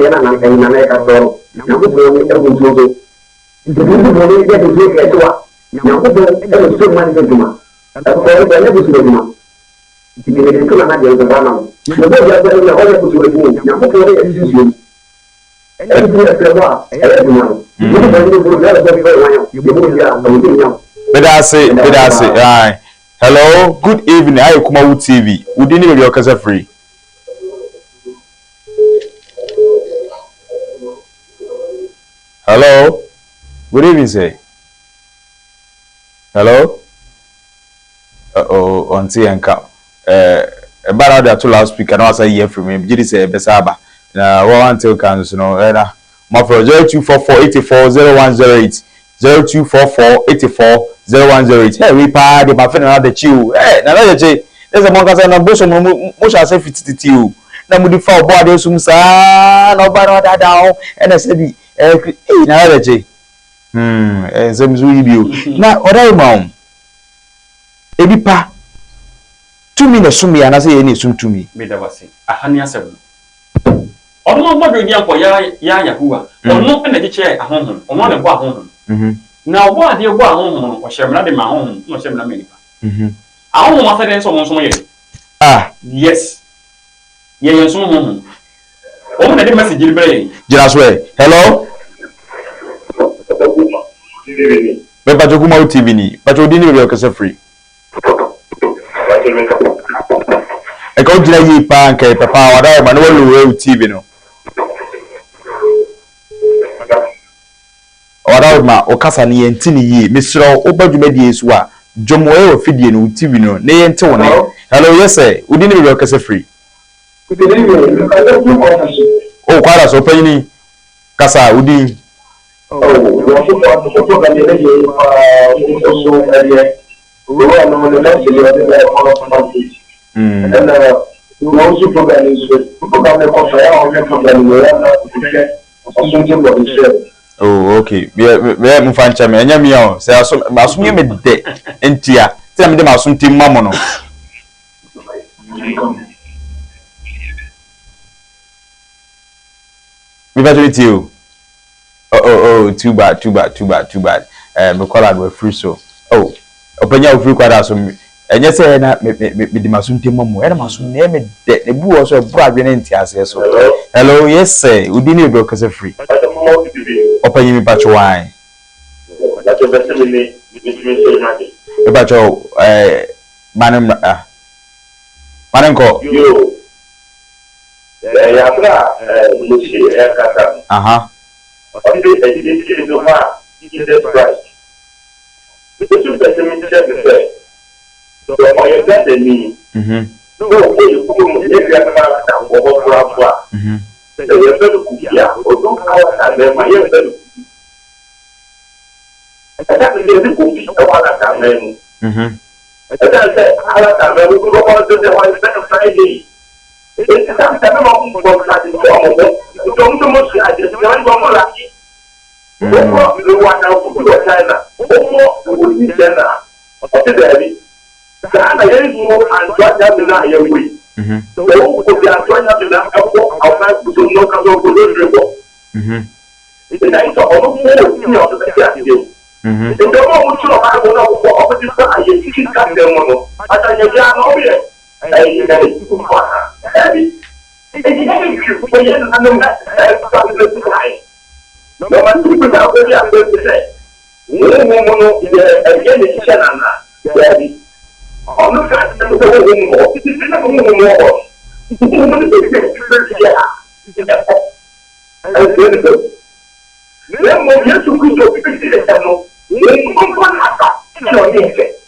ya na na ka to na ko bo ni e ko so de ni bo ni de de ke to wa na ko bo e so ma ni de ma ko be ne bu so de ma ti ni de ko na de de ba ma no bo ya de na o ya bu so de ni na ko bo ni e si so e ti ni e wa e de ma ni bo ni bo ya de be wa yo bo ya o ni ya Bedase. Aye. Hello, good evening. Hi, KUMAWOOD TV. We didn't even your free. Hello. Good evening, say. Hello. Auntie Anka. About that to last week, and also hear from him. Jidi say Besaba. Na one tell council no. My for 0244840108. 0244840108. Hey, we party my friend another chill. Hey, na na je. There's a monka say na boso mo sha say fititi o. Na mo di fa obo ade sum sa na oba na da down. And I said eh na na je. Sem zu ibi o. Na oda ma ebi pa tumi na sumi ana say ye ni sum tumi. Me da wase. Ahani asem. Ono mo do ni anko ya Yahuwa. Ono na je che ahonhon. Ono na bo ahonhon. Na obo ade bo ahonhon no o hyemra de ma ahonhon, no hyemra me nipa. Ahonhon ma fere nso mo nso ye. Yes. Ye nso ahonhon. O mo na de message ni bre. Jira so e. Hello. Me pa jo KUMAWOOD TV ni. Pa jo di ni be o kase free. E ko jira yi pa nke papa wada ma no wo TV no. Wada ma o kasa ni enti ni yi misro obadwuma die su a jomo e o fidie no TV no na yenti wo ne. Hello, yes sir. Udi ni be o kase free. Oh, kwara so panyini kasa udi. Oh, okay. We mfancha me anya mi o. Se asum ye me de entia. Se me de masum tim mamo no. We better you. Oh, too bad. Me call out we free so. Oh, openya we free kwada so enye say na me di masum tim mamo. E na masum na me de e bu o so e bu adwene ntia so. Hello, yes sir. Udi ni be okase free. Openya mi pacho wine. E pacho manem ko. Yo. Ya pra mushi e kata. Aha. Onde é que no mar e the price. Isso pessoalmente é perfeito. Então, olha da mim. Não, eu como ele já estava na boa boa. Eu tô copia, eu tô falando mas eu tô. Até que ele copia, eu falo também. Até ela também, eu vou fazer de uma vez Friday. Esse também não vou fazer de uma vez. Então, muito muito a gente vai vamos lá aqui. O Rwanda, o China, o Nigeria, o Tibete. Sana ele no Antoine na yewi. O ko ya Antoine na ko au na ku no ka so ko rebo. E daí só o mo ni o se ya dio. Então o mo tro ka ko na ko o ti sa aye ti ka de mo no. Ata ye ya no bi e. Ai ku ko ha. E di que ko ye na no na ka de sai. No ma tu ka ko ya ko ti sai. Mo no ye ni ti na. I'm not going to go anymore. It's not going to go. It's going to be then when you to go to the channel, you come on after. No, yes.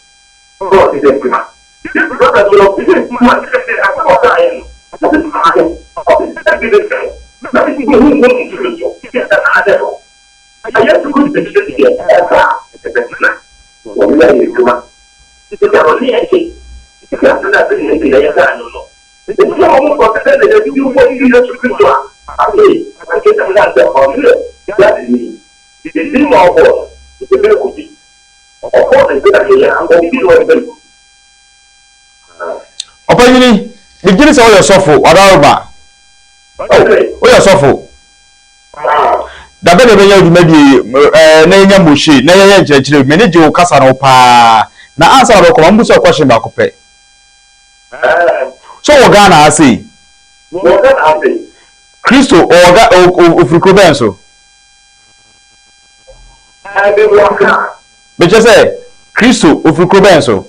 God is a man. This brother will be much better at what I am. That is fine. That is the same. That is the who wants to do. Yes, I know. I have to go to the city here. It's a best man. What we are doing. It's a only entity. It's not that anything I have no. It's not more that you want to do to do. I get them that on here. That is me. It is in our board. It's a very good thing. Of course, I'm going to be one of them. Opanyini Begin say your suffer Odaroma. Okay. O your suffer. Da be be ya di na nya moshi na ya nchechire manage o kasa no pa na answer ba ko mbu so question ba ko pe. So wo Ghana ase. Wo Ghana ase. Kristo o friko ben so. Be waka. Be je say Kristo o friko ben so.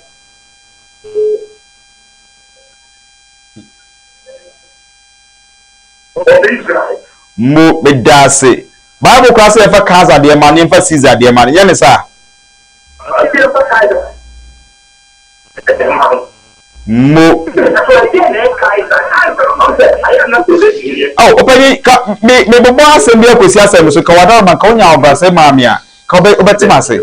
Mo be dase. Bible class e fa kaza de man e fa Caesar de man. Ye ne sa. Mo oh opani ka me bobo asem bi akosi asem so ka wada man ka onya obrase maami a ka obeti mase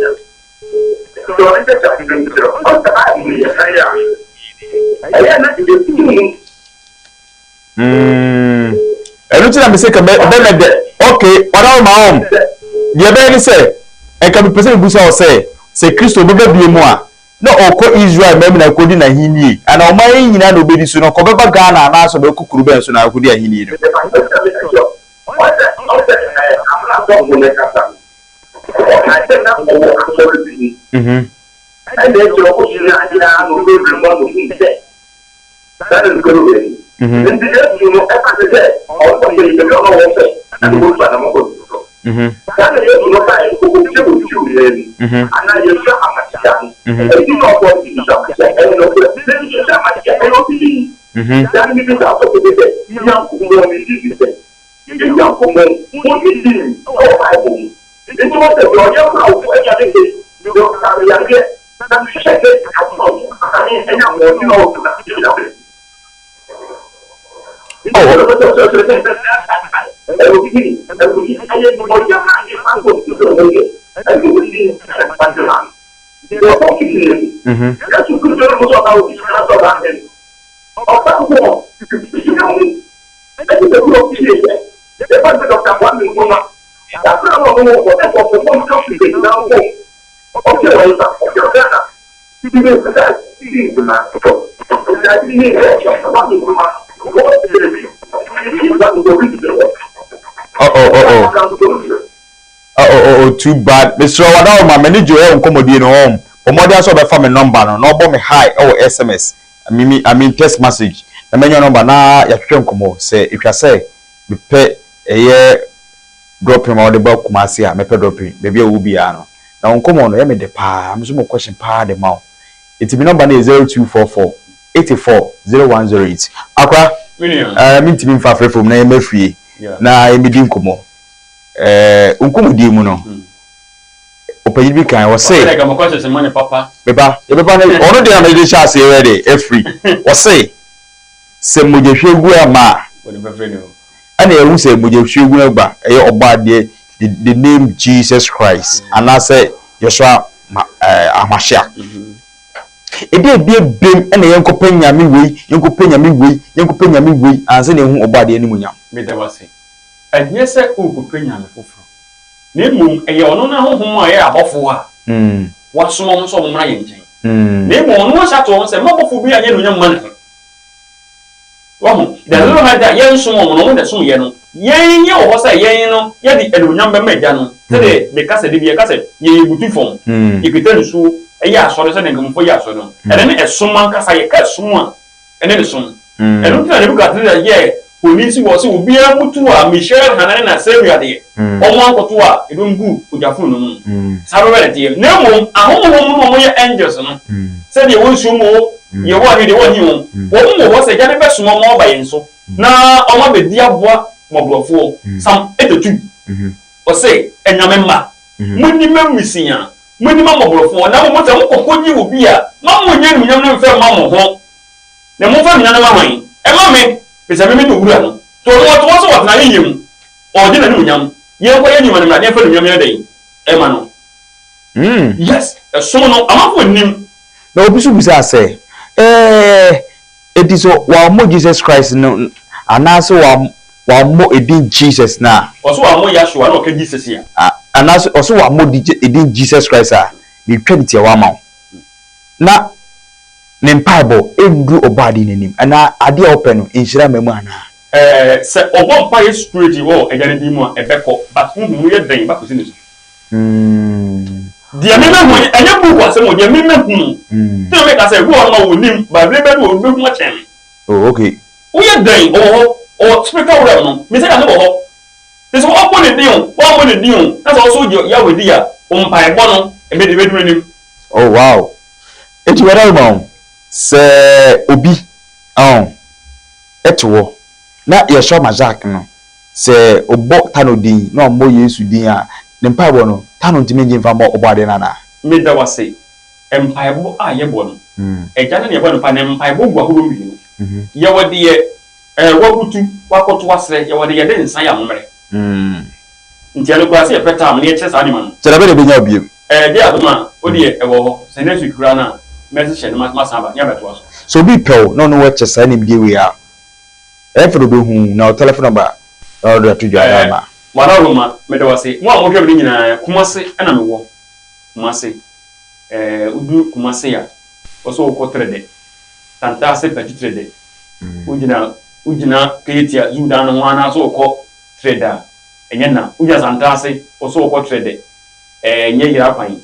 elu ti na me se ka be de okay wada ma hom ye be ni se e ka be pese bu se Kristo be bie mu a no oko Israel mem na kodi na hini ana o mai nyina na obedi so no ko beba Ghana na so be kukuru ben so na kodi ahini no too bad. Mr. Wada ma manage your nkomodi no home. Omodi aso be fa me number no no bo me hi SMS. I mean text message. Na menyo number na ya hwehwe nkomo say itwa say me pe eye drop him out the back kumasi a me pe drop him baby wo bia no. Na nkomo no ye me de pa am so mo question pa de ma. It be number na 0244 840108. Akwa me ntimi mfa frefom na ye mafie na ye me di nkomo. Nkomodi mu no. Opanyi bi kan wo say like am question se money papa beba na ono de na me dey sha say ready free wo say se mojehwegu ama woni be free no ana ewu se mojehwegu agba eye obade the name Jesus Christ and I say Joshua Amashia ede bie bem ana yenkopa nyame wei anse na ehu obade animunyam me da wase adye se okupa nyame foforo Nemu eye ono na honhom a ye abofo a wasomo mo so mo mra ye nchen nemu ono sha to se mabofo bi anye no nyam man wahu da lo ha da ye nsomo mo no de som ye no yen ye wo se yen no ye di edo nyam be meja no se de be kase de bi ye kase ye butu fon ye kete nsu eye asore se de ngamfo ye asore no ene ne esoma kasa ye ka som a ene ne som eno tira de bu ka tira ye police was obi amutu a Michelle Hanane na Samuel de omo ankoto a edongu ojafun no sabe wele de na mo ahomo mo ye angels no se de won su mo ye wo ani de woni wo se jane be sumo mo ba yenso na omo be dia boa mo blofo sam etetu o se enyame ma muni memisiya muni ma mo blofo na mo ta mo kokoji obi a ma mo nya nyam no mfe ma mo ho na mo fa nya na ma hwan e ma me pese me no wura no to wo so wat na yim o de na ni nyam ye ko ye ni ma na de fa nyam ya dai e ma no yes so no amafo nim na obisu bisa say ediso wa mo Jesus Christ no anaso wa mo edin Jesus na oso wa mo Yahshua na o ka Jesus ya anaso oso wa mo edin Jesus Christ a bi twedi tie wa ma na ne mpaebo endu obadi nenim ana ade a open no enhyira mamu ana se obo mpa ye security wo ejane di mu a ebeko but hu ye den ba ko sinu dia me hu enye bu kwa se mo dia me hu te me ka se wo no wo nim ba be wo be hu a chen oh okay wo ye den o speaker wo no me se ka se wo ho te so opo ne diun na so ya we dia o mpaebo no e me de be nim oh wow eti wera mo se obi etwo na ye show majak no se obo tanodin na ombo Yesu din a ne mpaebo no tano ntime nje mfa mo obo ade na me da wase mpaebo a ye bo no eja na ne bo no pa ne mpaebo gwa ho bi ye wode ye wabutu wakoto wasre ye wode ye de nsan ya momere nti alo kwa se ye petam ne ye che sa ni man se da be de benya obiem de adoma odi ye ewo ho se ne fikura na message she ne masaba nya beto aso so bi pew no no watch sa ni bi we a efro be hu na telephone number order to jara ma wala roma me da wase mo a mo hwe bi nyina kumase na me wo kumase udu kumase ya oso ko trede tanta se peti trede ujina ketia zuda no wana so ko trader enyana uja santase oso ko trade nye yira kwan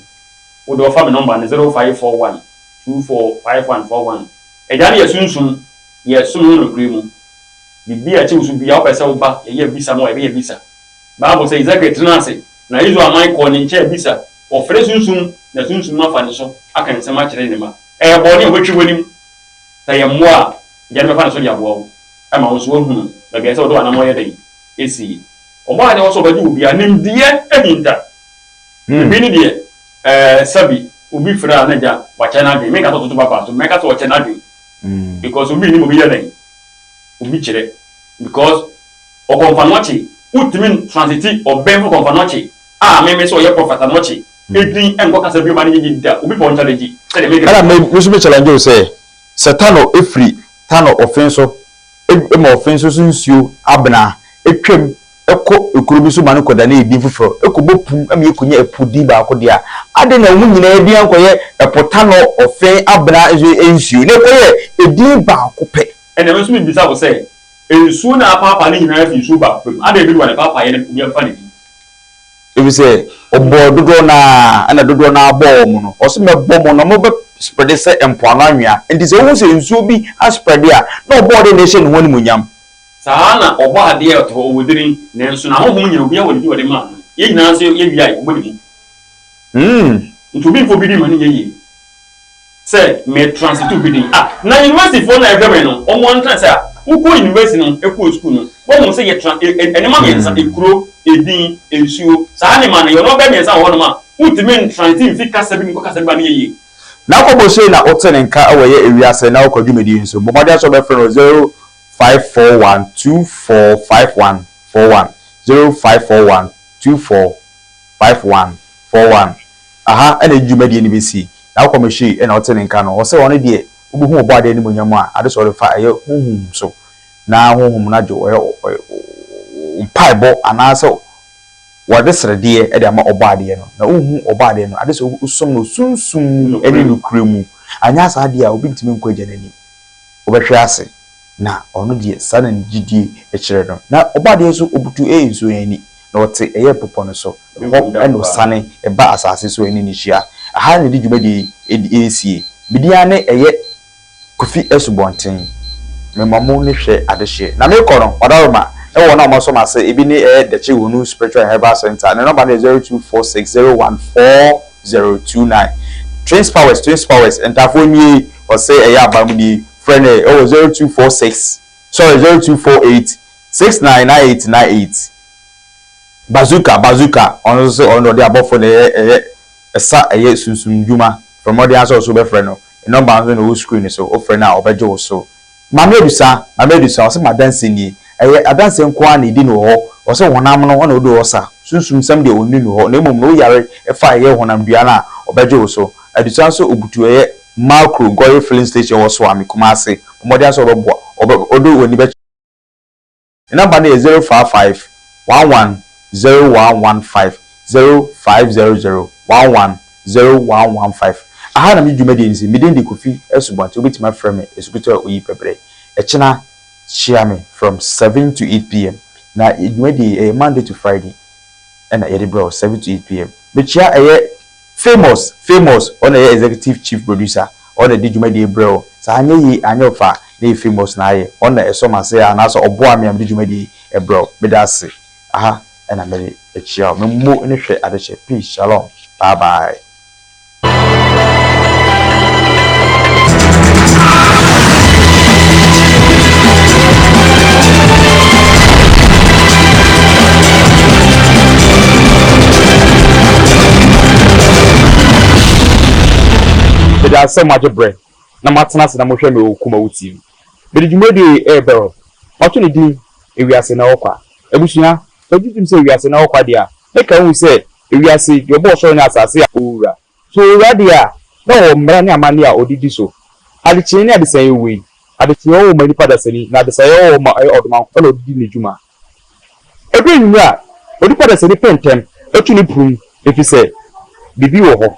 wo do fa me number ne 0541 245141 ejani yesunsun no kremu bibia chi usu bia opese wo ba ye bisa mo ye bisa bible say exactly trinase na izo aman ko ni nche bisa ofre sunsun na sunsun ma fa ne so aka nsema kire ne ma bo ne obetwi wonim taye mo a yare me fa ne so dia bo ama wo so hu ba bia se wo do anamo ye dai esi omo ane wo so ba ju bia nim die ehinta bi ni die sabi obi fra na ja wa chana bi me ka to papa so me ka to chana bi because obi ni mo bi ya dai obi kire because o konfanochi ultimate transit o ben for konfanochi me so ye prophet anochi edin enko kasa bi ma ni gida obi for challenge say de make ala me so be challenge o say satano efri tano offenso e offenso sunsuo abna etwem eko ekurubi so manu koda na edin fufuro ekobopum am yekunya epudi ba ko dia ade na mu nyina edin ankoye epotano ofen abna ensuo ne koye edin ba ko pe ene me so bi bisa wo say ensuo na papa ni nyina fi ensuo ba ko ade bi wa ne papa ye ne bi amfa ne ebi say obo dodo na ana dodo na abo mu no o se mebo mu no mo be spread say empoano anwea enti se wo se ensuo bi a spread a na obo de nation ho ni munyam sana obo ade e to wodiri nenso na ho nya obi a wodi wodi ma ye nyina so ye bia obo ni ntu bi fo bi di mani ye say me transitu bi di na university for na everywhere no o mo ntan say uko university no eko school no bo mo say ye enema me nsa ekuro edin ensuo saa ne ma na yo no be me nsa ho no ma ultimate transitu fi kasa bi ni ko kasa bi ba ni ye na ko bo say na oten nka awoye ewiase na ko dwumedi nso bo mode aso be friend 0541245141 0541245141 aha ene dwumedi ni besi na ko meshi ena oten nka no o say won de obuhu obo ade ni monyam a ade so refa eye honhum so na honhum na jo mpaibo anasa wade srede e de ama obo ade no na honhum obo ade no ade so usom no sunsun ene no kremu anya sa ade a obi ntimi nkwaje nani obehwe ase na ono de sana ngidie e kire no na obo ade so obutu enso yani na ote eye popo no so ho eno sane e ba asase so eni ni hia aha ne di dwumadi esie bidia ne eye kofi esubonten me mamu ne hwe adehye na me kono odaroma e wona mo so ma se ebi ne deche wonu spiritual herbal center ne number 0246014029 Twins Powers entafo nyi o say eye abamudi friend 0246 sorry 0248 699898 bazooka on so on the above ne esa eye sunsun juma from all the answers so be friend no number on the screen so o friend na obejo so mamedusa o se madanse ni adanse nko a na edi no ho o se honam no na odo osa sunsun sam de onni no ho na emom no yare efa ye honam dua na obejo so adusa so obutu eye macro goye filling station wo so ami kuma ase omodi aso obo odo woni be number na 055 110115 0500 110115 aha na me dwumadi nsi me den de kofi esubante obetima frame esukute oyi pebre echena share me from 7 to 8 p.m. na dwumadi Monday to Friday and yede bro 7 to 8 p.m. me chia famous on the executive chief producer on the dwumadi bro sa anye yi anyofa na famous na aye on the esoma say na so oboa me am dwumadi bro me da se aha and me chia me mo ne hwe adeche peace shalom bye bye. There are so much bread. Na matnas na mohwe me KUMAWOOD TV. Bedi jumedi bro. Opportunity ewiase na okwa. Ebusua, ojutum se ewiase na okwa dia. Eka hu se ewiase your boss so na asase ya owura. So radia na o mra ni amani a odidi so. Adichi ni adisa yewe. Adichi o mani pada sani na adisa o ma oduma ko odidi ni juma. Ebri nwura odi pada sani pentem etu ni prum efise bibi wo ho.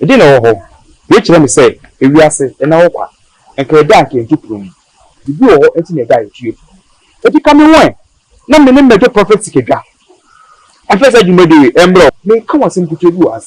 Edi na wo ho. Which let me say, if we are say, and now, and can dank and keep room. The view or anything a guy with you. If you come away, no, me major prophet. And first, you may do, and bro, may come and send to you as